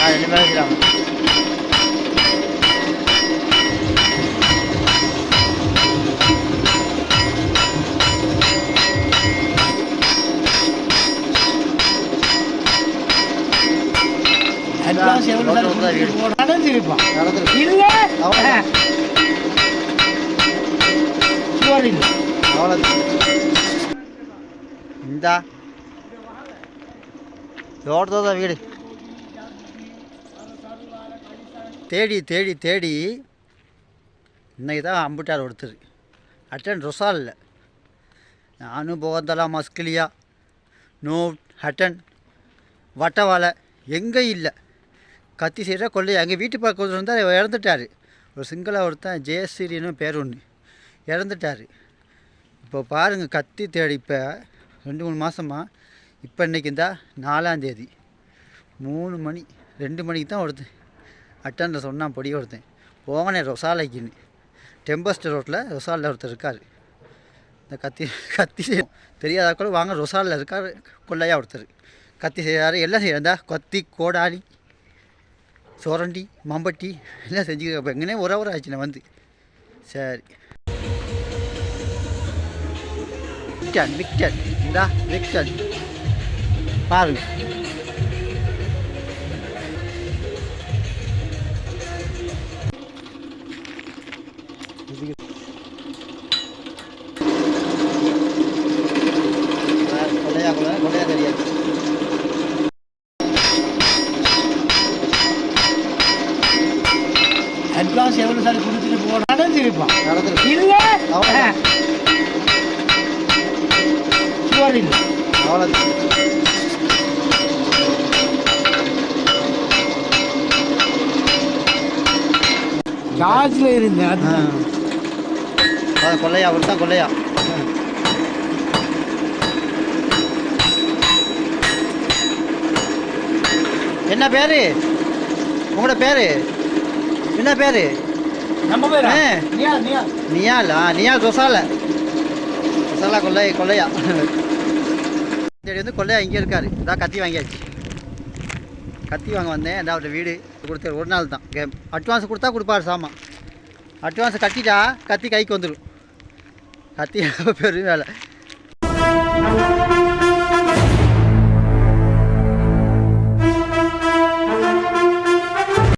2 பேரும் செய்யலாம். இந்தா தோட்டத்தோட வீடு தேடி தேடி தேடி இன்னைக்கு தான் அம்பிட்டார் ஒருத்தர் அட்டன் ரொசால் இல்லை. நானும் போகந்தலாம் மஸ்கிலியா நோ ஹட்டன் வட்டவாலை எங்கேயும் இல்லை. கத்தி செய்கிற கொள்ளை எங்கள் வீட்டு பக்கம் இருந்தால் இறந்துட்டார். ஒரு சிங்கள ஒருத்தன் ஜெயஸ்ரீன்னு பேர் ஒன்று இறந்துட்டார். இப்போ பாருங்கள் கத்தி தேடி இப்போ 2-3 மாதமாக இப்போ இன்றைக்கி இந்த 4ஆம் தேதி 3 மணி 2 மணிக்கு தான் ஒருத்தன் அட்டனில் சொன்னான் பொடி ஒருத்தன் போங்கண்ணே ரொசாலைக்குன்னு. டெம்பஸ்ட் ரோட்டில் ரொசாலில் ஒருத்தர் இருக்கார். இந்த கத்தி தெரியாதா கூட வாங்க ரொசாலில் இருக்கார் கொள்ளையாக ஒருத்தர் கத்தி செய்கிறாரு. எல்லாம் செய்யறா கத்தி கோடாலி சோரண்டி மம்பட்டி எல்லாம் செஞ்சு இப்போ எங்கன்னே ஒரு ஆச்சு நான் வந்து. சரி விக்டன் இந்தா விக்டன் பாருங்க. கொள்ளையா தெரியாது. அட்வான்ஸ் எவ்வளோ சார் கொடுத்துட்டு போனாலும் திருப்பான் இல்லை அவ்வளோ சார்ஜில் இருந்தேன். அதுதான் கொள்ளையா அவர் தான் கொள்ளையா. என்ன பேர் உங்களோட பேர்? என்ன பேர்? நம்ம பேர் நியாலா நியால் ரொசாலா கொள்ளையா தேடி வந்து கொள்ளையா இங்கே இருக்கார். இதான் கத்தி வாங்கியாச்சு. கத்தி வாங்க வந்தேன். அவர்கிட்ட வீடு கொடுத்த ஒரு நாள் தான் கேம். அட்வான்ஸ் கொடுத்தா கொடுப்பாரு சாமான். அட்வான்ஸ் கட்டிட்டா கத்தி கைக்கு வந்துடும். கத்தி பெரும் வேலை.